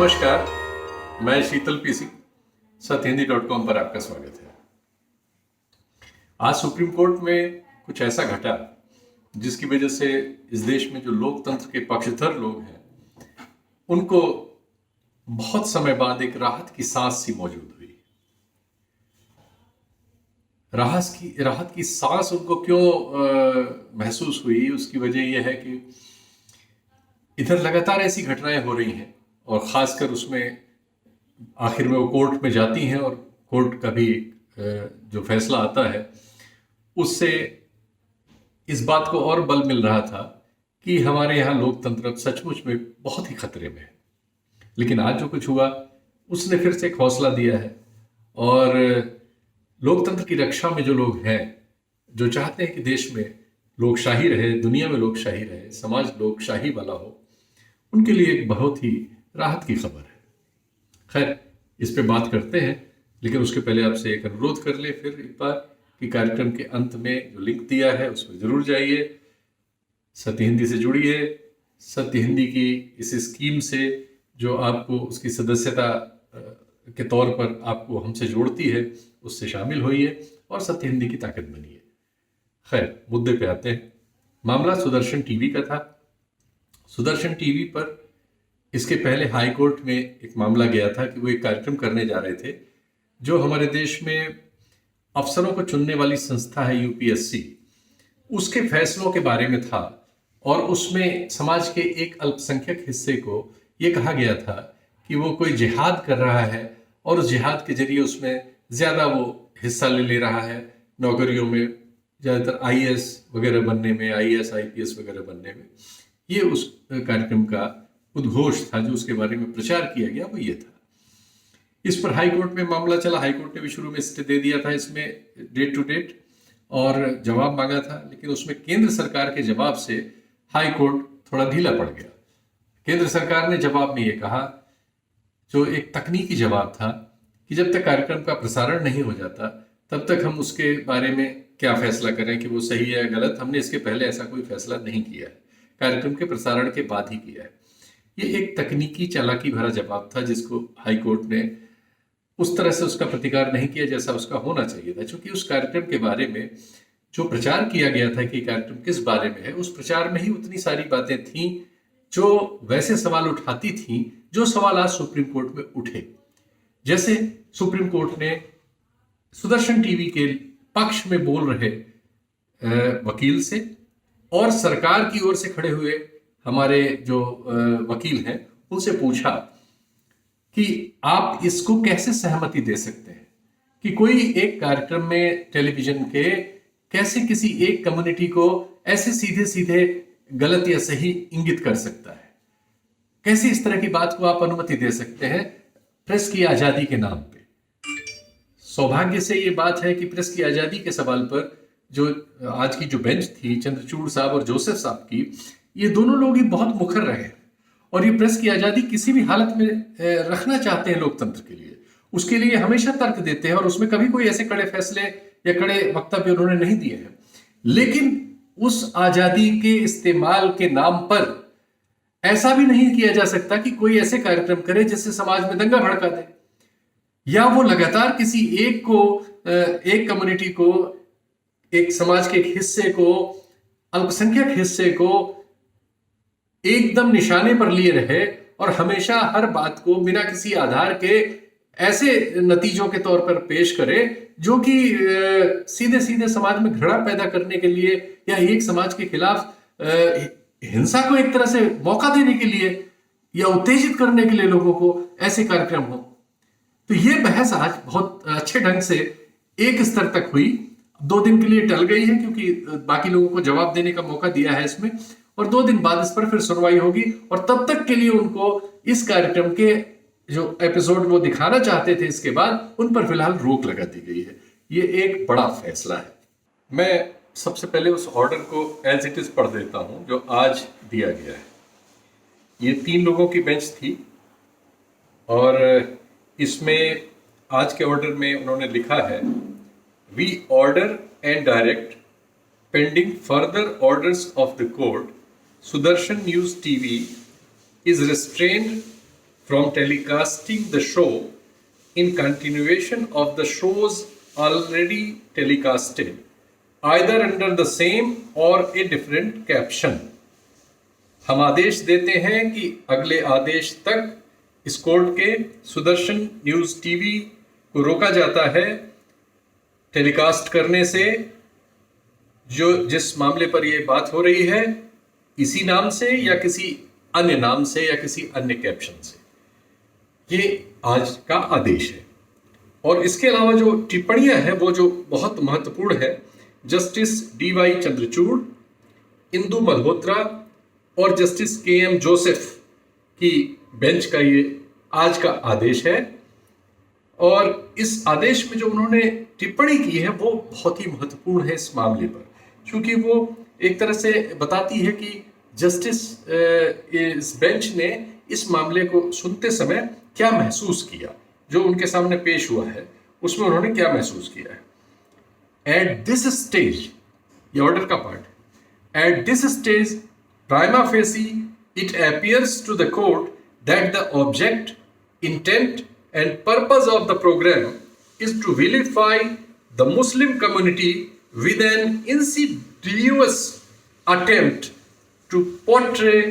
नमस्कार, मैं शीतल पीसी, सत्यहिंदी.com पर आपका स्वागत है। आज सुप्रीम कोर्ट में कुछ ऐसा घटा जिसकी वजह से इस देश में जो लोकतंत्र के पक्षधर लोग हैं उनको बहुत समय बाद एक राहत की सांस सी मौजूद हुई। राहत की सांस उनको क्यों महसूस हुई, उसकी वजह यह है कि इधर लगातार ऐसी घटनाएं हो रही हैं और खासकर उसमें आखिर में वो कोर्ट में जाती हैं और कोर्ट का भी जो फैसला आता है उससे इस बात को और बल मिल रहा था कि हमारे यहाँ लोकतंत्र अब सचमुच में बहुत ही खतरे में है। लेकिन आज जो कुछ हुआ उसने फिर से एक हौसला दिया है और लोकतंत्र की रक्षा में जो लोग हैं, जो चाहते हैं कि देश में लोकशाही रहे, दुनिया में लोकशाही रहे, समाज लोकशाही वाला हो, उनके लिए एक बहुत ही राहत की खबर है। खैर, इस पे बात करते हैं, लेकिन उसके पहले आपसे एक अनुरोध कर ले फिर एक बार कि कार्यक्रम के अंत में जो लिंक दिया है उसमें जरूर जाइए, सत्य हिंदी से जुड़िए। सत्य हिंदी की इस स्कीम से जो आपको उसकी सदस्यता के तौर पर आपको हमसे जोड़ती है उससे शामिल होइए और सत्य हिंदी की ताकत बनिए। खैर, मुद्दे पे आते हैं। मामला सुदर्शन टीवी का था। सुदर्शन टीवी पर इसके पहले हाई कोर्ट में एक मामला गया था कि वो एक कार्यक्रम करने जा रहे थे जो हमारे देश में अफसरों को चुनने वाली संस्था है यूपीएससी, उसके फैसलों के बारे में था और उसमें समाज के एक अल्पसंख्यक हिस्से को ये कहा गया था कि वो कोई जिहाद कर रहा है और उस जिहाद के जरिए उसमें ज़्यादा वो हिस्सा ले रहा है, नौकरियों में ज़्यादातर आईएएस वगैरह बनने में, आईएएस आईपीएस वगैरह बनने में। ये उस कार्यक्रम का उद्घोष था, जो उसके बारे में प्रचार किया गया वो ये था। इस पर हाई कोर्ट में मामला चला। हाई कोर्ट ने भी शुरू में स्टे दे दिया था इसमें डेट टू डेट और जवाब मांगा था, लेकिन उसमें केंद्र सरकार के जवाब से हाई कोर्ट थोड़ा ढीला पड़ गया। केंद्र सरकार ने जवाब में ये कहा, जो एक तकनीकी जवाब था, कि जब तक कार्यक्रम का प्रसारण नहीं हो जाता तब तक हम उसके बारे में क्या फैसला करें कि वो सही है या गलत। हमने इसके पहले ऐसा कोई फैसला नहीं किया है, कार्यक्रम के प्रसारण के बाद ही किया है। ये एक तकनीकी चालाकी भरा जवाब था जिसको हाई कोर्ट ने उस तरह से उसका प्रतिकार नहीं किया जैसा उसका होना चाहिए था, क्योंकि उस कार्यक्रम के बारे में जो प्रचार किया गया था कि कार्यक्रम किस बारे में है, उस प्रचार में ही उतनी सारी बातें थीं जो वैसे सवाल उठाती थीं जो सवाल आज सुप्रीम कोर्ट में उठे। जैसे सुप्रीम कोर्ट ने सुदर्शन टीवी के पक्ष में बोल रहे वकील से और सरकार की ओर से खड़े हुए हमारे जो वकील हैं उनसे पूछा कि आप इसको कैसे सहमति दे सकते हैं कि कोई एक कार्यक्रम में टेलीविजन के कैसे किसी एक कम्युनिटी को ऐसे सीधे सीधे गलत या सही इंगित कर सकता है, कैसे इस तरह की बात को आप अनुमति दे सकते हैं प्रेस की आजादी के नाम पे। सौभाग्य से ये बात है कि प्रेस की आजादी के सवाल पर जो आज की जो बेंच थी, चंद्रचूड़ साहब और जोसेफ साहब की, ये दोनों लोग ही बहुत मुखर रहे और ये प्रेस की आजादी किसी भी हालत में रखना चाहते हैं लोकतंत्र के लिए, उसके लिए हमेशा तर्क देते हैं और उसमें कभी कोई ऐसे कड़े फैसले या कड़े वक्तव्य उन्होंने नहीं दिए हैं। लेकिन उस आजादी के इस्तेमाल के नाम पर ऐसा भी नहीं किया जा सकता कि कोई ऐसे कार्यक्रम करे जिससे समाज में दंगा भड़का दे, या वो लगातार किसी एक को, एक कम्युनिटी को, एक समाज के एक हिस्से को, अल्पसंख्यक हिस्से को एकदम निशाने पर लिए रहे और हमेशा हर बात को बिना किसी आधार के ऐसे नतीजों के तौर पर पेश करे जो कि सीधे सीधे समाज में घृणा पैदा करने के लिए या एक समाज के खिलाफ हिंसा को एक तरह से मौका देने के लिए या उत्तेजित करने के लिए लोगों को ऐसे कार्यक्रम हो। तो ये बहस आज बहुत अच्छे ढंग से एक स्तर तक हुई, 2 दिन के लिए टल गई है क्योंकि बाकी लोगों को जवाब देने का मौका दिया है इसमें, और 2 दिन बाद इस पर फिर सुनवाई होगी और तब तक के लिए उनको इस कार्यक्रम के जो एपिसोड वो दिखाना चाहते थे इसके बाद उन पर फिलहाल रोक लगा दी गई है। ये एक बड़ा फैसला है। मैं सबसे पहले उस ऑर्डर को एज इट इज पढ़ देता हूं जो आज दिया गया है। ये 3 लोगों की बेंच थी और इसमें आज के ऑर्डर में उन्होंने लिखा है, we order and direct pending further orders of the court, Sudarshan News TV is restrained from telecasting the show in continuation of the shows already telecasted, either under the same or a different caption. हम आदेश देते हैं कि अगले आदेश तक इस court के Sudarshan news TV को रोका जाता है टेलीकास्ट करने से जो जिस मामले पर यह बात हो रही है, इसी नाम से या किसी अन्य नाम से या किसी अन्य कैप्शन से। ये आज का आदेश है। और इसके अलावा जो टिप्पणियां हैं वो जो बहुत महत्वपूर्ण है, जस्टिस डी.वाई. चंद्रचूड़, इंदु मल्होत्रा और जस्टिस के.एम. जोसेफ की बेंच का ये आज का आदेश है। और इस आदेश में जो उन्होंने टिप्पणी की है वो बहुत ही महत्वपूर्ण है इस मामले पर, क्योंकि वो एक तरह से बताती है कि जस्टिस इस बेंच ने इस मामले को सुनते समय क्या महसूस किया, जो उनके सामने पेश हुआ है उसमें उन्होंने क्या महसूस किया है। एट दिस स्टेज, ये ऑर्डर का part, at this stage prima facie it appears to the court that the object, intent and purpose of the program is to vilify the Muslim community with an insidious attempt to portray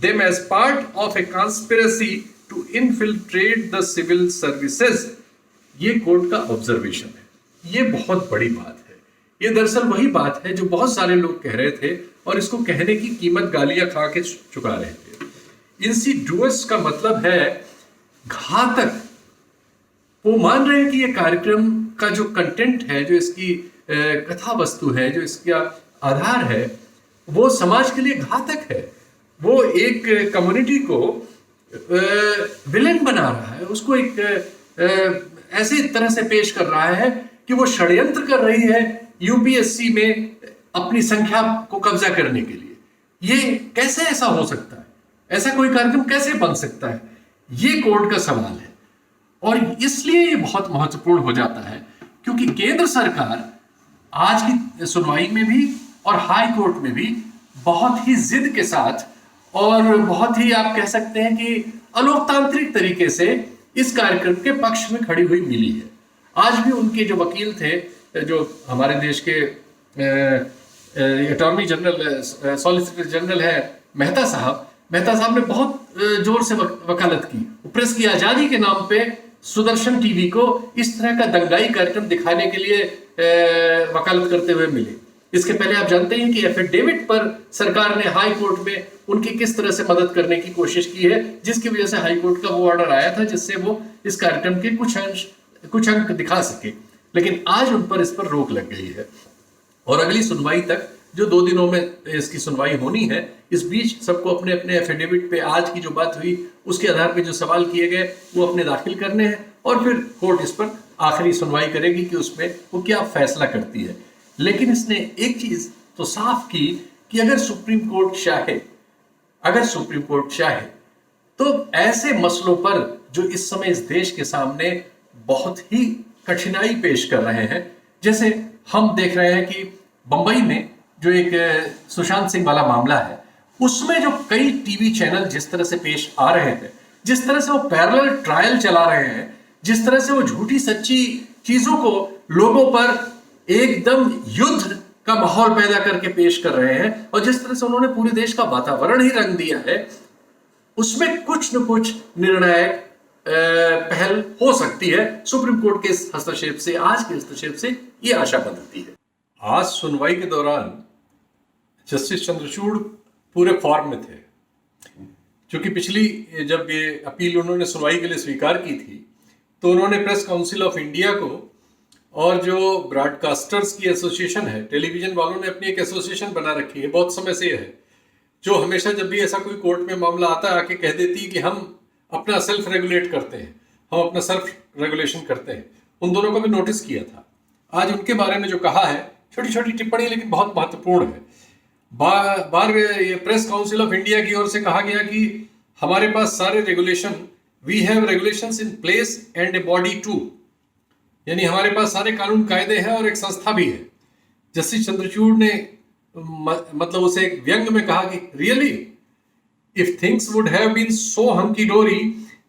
them as part of a conspiracy to infiltrate the civil services. ये court का observation है। ये बहुत बड़ी बात है। ये दरअसल वही बात है जो बहुत सारे लोग कह रहे थे और इसको कहने की कीमत गालियां खा के चुका रहे थे। इंसिडियस का मतलब है घातक। वो मान रहे हैं कि ये कार्यक्रम का जो कंटेंट है, जो इसकी कथा वस्तु है, जो इसका आधार है, वो समाज के लिए घातक है। वो एक कम्युनिटी को विलेन बना रहा है, उसको एक ऐसी तरह से पेश कर रहा है कि वो षड्यंत्र कर रही है यूपीएससी में अपनी संख्या को कब्जा करने के लिए। ये कैसे ऐसा हो सकता है? ऐसा कोई कार्यक्रम कैसे बन सकता है? ये कोर्ट का सवाल है। और इसलिए ये बहुत महत्वपूर्ण हो जाता है क्योंकि केंद्र सरकार आज की सुनवाई में भी और हाई कोर्ट में भी बहुत ही जिद के साथ और बहुत ही आप कह सकते हैं कि अलोकतांत्रिक तरीके से इस कार्यक्रम के पक्ष में खड़ी हुई मिली है। आज भी उनके जो वकील थे, जो हमारे देश के अटॉर्नी जनरल, सॉलिसिटर जनरल है मेहता साहब ने बहुत जोर से वकालत की। प्रेस की आजादी के नाम पे सुदर्शन टीवी को इस तरह का दंगाई कार्यक्रम दिखाने के लिए वकालत करते हुए मिले। इसके पहले आप जानते हैं कि एफिडेविट पर सरकार ने हाई कोर्ट में उनकी किस तरह से मदद करने की कोशिश की है, जिसकी वजह से हाई कोर्ट का वो ऑर्डर आया था जिससे वो इस कार्यक्रम के कुछ अंक दिखा सके। लेकिन आज उन पर इस पर रोक लग गई है और अगली सुनवाई तक जो 2 दिनों में इसकी सुनवाई होनी है, इस बीच सबको अपने अपने एफिडेविट पे आज की जो बात हुई उसके आधार पे जो सवाल किए गए वो अपने दाखिल करने हैं और फिर कोर्ट इस पर आखिरी सुनवाई करेगी कि उसमें वो क्या फैसला करती है। लेकिन इसने एक चीज तो साफ की कि अगर सुप्रीम कोर्ट चाहे तो ऐसे मसलों पर जो इस समय इस देश के सामने बहुत ही कठिनाई पेश कर रहे हैं, जैसे हम देख रहे हैं कि बंबई में जो एक सुशांत सिंह वाला मामला है, उसमें जो कई टीवी चैनल जिस तरह से पेश आ रहे हैं, जिस तरह से वो पैरेलल ट्रायल चला रहे हैं, जिस तरह से वो झूठी सच्ची चीजों को लोगों पर एकदम युद्ध का माहौल पैदा करके पेश कर रहे हैं और जिस तरह से उन्होंने पूरे देश का वातावरण ही रंग दिया है, उसमें कुछ न कुछ निर्णायक पहल हो सकती है सुप्रीम कोर्ट के हस्तक्षेप से। आज के हस्तक्षेप से ये आशा बनती है। आज सुनवाई के दौरान जस्टिस चंद्रचूड़ पूरे फॉर्म में थे, क्योंकि पिछली जब ये अपील उन्होंने सुनवाई के लिए स्वीकार की थी तो उन्होंने प्रेस काउंसिल ऑफ इंडिया को और जो ब्रॉडकास्टर्स की एसोसिएशन है, टेलीविजन वालों ने अपनी एक एसोसिएशन बना रखी है, बहुत समय से है, जो हमेशा जब भी ऐसा कोई कोर्ट में मामला आता है आके कह देती है कि हम अपना सेल्फ रेगुलेट करते हैं, हम अपना सेल्फ रेगुलेशन करते हैं। उन दोनों को भी नोटिस किया था। आज उनके बारे में जो कहा है, छोटी छोटी टिप्पणी लेकिन बहुत महत्वपूर्ण है। बार ये प्रेस काउंसिल ऑफ इंडिया की ओर से कहा गया कि हमारे पास सारे regulation, we have regulations in place and a body too, यानी हमारे पास सारे कानून कायदे हैं और एक संस्था भी है। जस्टिस चंद्रचूड़ ने मतलब उसे एक व्यंग में कहा कि really if things would have been so hunky dory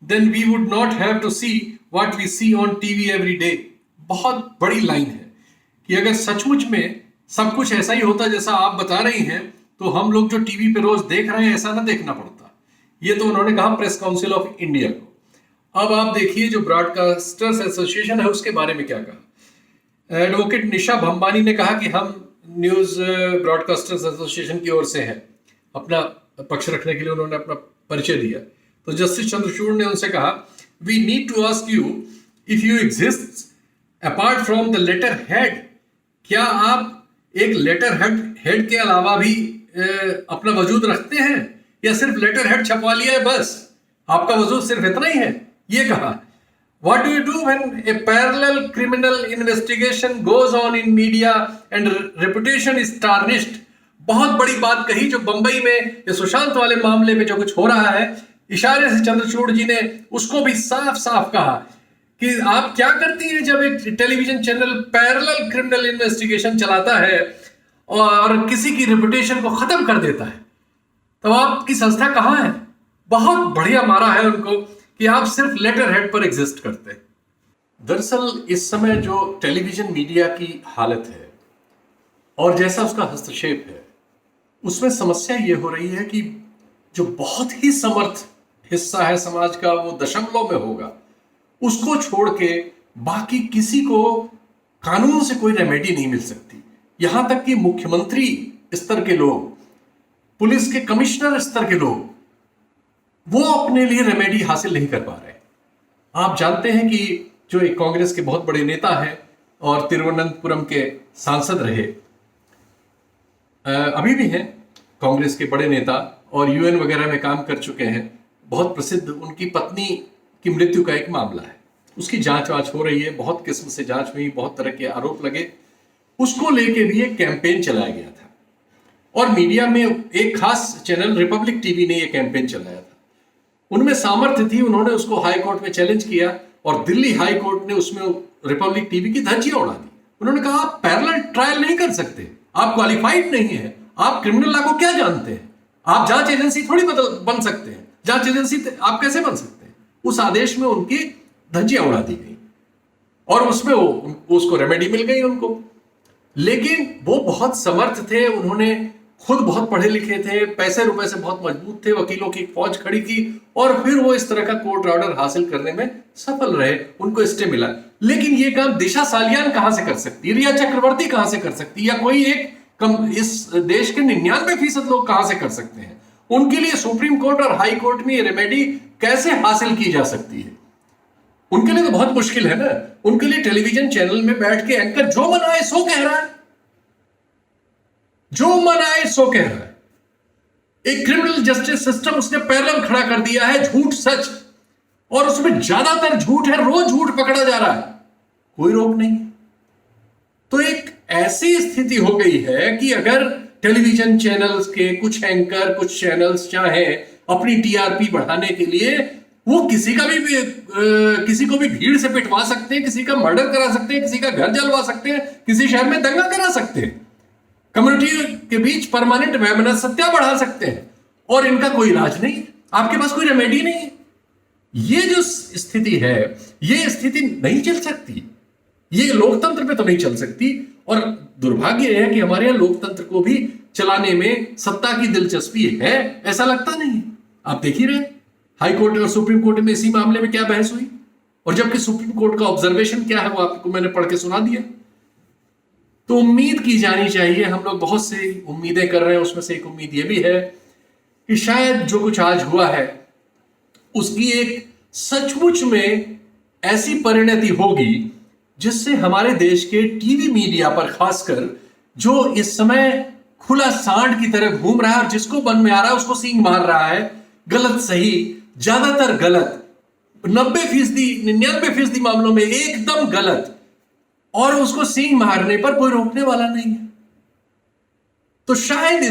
then we would not have to see what we see on TV every day. बहुत बड़ी लाइन है कि अगर सचमुच में सब कुछ ऐसा ही होता जैसा आप बता रही हैं, तो हम लोग जो टीवी पे रोज देख रहे हैं ऐसा ना देखना पड़ता। ये तो उन्होंने कहा प्रेस काउंसिल ऑफ इंडिया को। अब आप देखिए जो ब्रॉडकास्टर्स एसोसिएशन है उसके बारे में क्या कहा। एडवोकेट निशा भंबानी ने कहा कि हम न्यूज ब्रॉडकास्टर्स एसोसिएशन की ओर से हैं। अपना पक्ष रखने के लिए उन्होंने अपना परिचय दिया। तो जस्टिस चंद्रचूड़ ने उनसे कहा, we need to ask you if you exist apart from the letterhead. क्या आप एक लेटर हेड के अलावा भी अपना वजूद रखते हैं, या सिर्फ लेटर हेड छपवा लिया है बस, आपका वजूद सिर्फ इतना ही है? ये कहा। What do you do when a parallel criminal investigation goes on in media and reputation is tarnished? बहुत बड़ी बात कही जो बंबई में ये सुशांत वाले मामले में जो कुछ हो रहा है, इशारे से चंद्रचूड़ जी ने उसको भी साफ साफ कहा कि आप क्या करती हैं जब एक television channel parallel criminal investigation चलाता है और किसी की रेपुटेशन को खत्म कर देता है, तो आपकी संस्था कहां है? बहुत बढ़िया मारा है उनको कि आप सिर्फ लेटर हेड पर एग्जिस्ट करते हैं। दरअसल इस समय जो टेलीविजन मीडिया की हालत है और जैसा उसका हस्तक्षेप है, उसमें समस्या ये हो रही है कि जो बहुत ही समर्थ हिस्सा है समाज का, वो दशमलव में होगा, उसको छोड़ के बाकी किसी को कानून से कोई रेमेडी नहीं मिल सकती। यहां तक कि मुख्यमंत्री स्तर के लोग, पुलिस के कमिश्नर स्तर के लोग, वो अपने लिए रेमेडी हासिल नहीं कर पा रहे। आप जानते हैं कि जो एक कांग्रेस के बहुत बड़े नेता हैं और तिरुवनंतपुरम के सांसद रहे, अभी भी हैं कांग्रेस के बड़े नेता और यूएन वगैरह में काम कर चुके हैं, बहुत प्रसिद्ध, उनकी पत्नी की मृत्यु का एक मामला है, उसकी जांच वाच हो रही है, बहुत किस्म से जांच हुई, बहुत तरह के आरोप लगे, उसको लेके भी एक कैंपेन चलाया गया था और मीडिया में एक खास चैनल रिपब्लिक टीवी ने यह कैंपेन चलाया था। उनमें सामर्थ्य थी, उन्होंने उसको हाई कोर्ट में चैलेंज किया और दिल्ली हाई कोर्ट ने उसमें रिपब्लिक टीवी की धज्जियां उड़ा दी। उन्होंने कहा आप पैरेलल ट्रायल नहीं कर सकते, आप क्वालिफाइड नहीं है, आप क्रिमिनल लॉ को क्या जानते हैं, आप जांच एजेंसी थोड़ी बन सकते हैं, जांच एजेंसी आप कैसे बन सकते हैं? उस आदेश में उनकी धज्जियां उड़ा दी गई और उसमें उसको रेमेडी मिल गई उनको। लेकिन वो बहुत समर्थ थे, उन्होंने खुद बहुत पढ़े लिखे थे, पैसे रुपए से बहुत मजबूत थे, वकीलों की फौज खड़ी की और फिर वो इस तरह का कोर्ट ऑर्डर हासिल करने में सफल रहे, उनको स्टे मिला। लेकिन ये काम दिशा सालियान कहां से कर सकती, रिया चक्रवर्ती कहां से कर सकती, या कोई एक इस देश के 99% लोग कहां से कर सकते हैं? उनके लिए सुप्रीम कोर्ट और हाई कोर्ट में ये रेमेडी कैसे हासिल की जा सकती है? उनके लिए तो बहुत मुश्किल है ना। उनके लिए टेलीविजन चैनल में बैठ के एंकर जो मन आए सो कह रहा है, जो मन आए सो कह रहा है। एक क्रिमिनल जस्टिस सिस्टम उसने पैरेलल खड़ा कर दिया है, झूठ सच, और उसमें ज्यादातर झूठ है, रोज झूठ पकड़ा जा रहा है, कोई रोक नहीं। तो एक ऐसी स्थिति हो गई है कि अगर टेलीविजन चैनल्स के कुछ एंकर, कुछ चैनल्स चाहे अपनी टीआरपी बढ़ाने के लिए, वो किसी को भी भीड़ से पिटवा सकते हैं, किसी का मर्डर करा सकते हैं, किसी का घर जलवा सकते हैं, किसी शहर में दंगा करा सकते हैं, कम्युनिटी के बीच परमानेंट वैमनस्यता बढ़ा सकते हैं, और इनका कोई इलाज नहीं, आपके पास कोई रेमेडी नहीं है। ये जो स्थिति है, ये स्थिति नहीं चल सकती, ये लोकतंत्र पे तो नहीं चल सकती। और दुर्भाग्य है कि हमारे यहां लोकतंत्र को भी चलाने में सत्ता की दिलचस्पी है, ऐसा लगता नहीं। आप देख ही रहे हाई कोर्ट और सुप्रीम कोर्ट में इसी मामले में क्या बहस हुई, और जबकि सुप्रीम कोर्ट का ऑब्जर्वेशन क्या है वो आपको मैंने पढ़ के सुना दिया। तो उम्मीद की जानी चाहिए, हम लोग बहुत सी उम्मीदें कर रहे हैं, उसमें से एक उम्मीद ये भी है कि शायद जो कुछ आज हुआ है उसकी एक सचमुच में ऐसी परिणति होगी जिससे हमारे देश के टीवी मीडिया पर खासकर, जो इस समय खुला सांड की तरह घूम रहा है और जिसको मन में आ रहा है उसको सींग मार रहा है, गलत सही, ज्यादातर गलत, 99% मामलों में एकदम गलत, और उसको सींग मारने पर कोई रोकने वाला नहीं है। तो शायद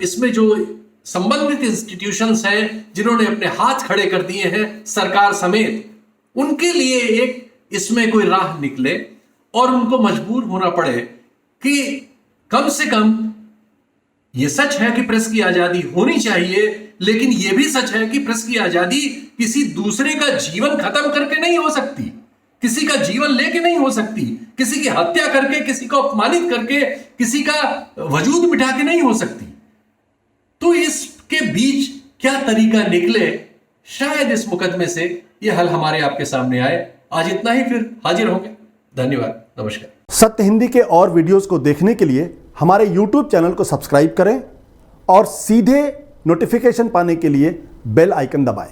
इसमें जो संबंधित इंस्टीट्यूशंस हैं जिन्होंने अपने हाथ खड़े कर दिए हैं सरकार समेत, उनके लिए एक इसमें कोई राह निकले और उनको मजबूर होना पड़े कि कम से कम ये सच है कि प्रेस की आजादी होनी चाहिए, लेकिन यह भी सच है कि प्रेस की आजादी किसी दूसरे का जीवन खत्म करके नहीं हो सकती, किसी का जीवन लेके नहीं हो सकती, किसी की हत्या करके, किसी को अपमानित करके, किसी का वजूद मिटा के नहीं हो सकती। तो इसके बीच क्या तरीका निकले, शायद इस मुकदमे से यह हल हमारे आपके सामने आए। आज इतना ही, फिर हाजिर होंगे। धन्यवाद, नमस्कार। सत्य हिंदी के और वीडियोस को देखने के लिए हमारे YouTube चैनल को सब्सक्राइब करें और सीधे नोटिफिकेशन पाने के लिए बेल आइकन दबाएं।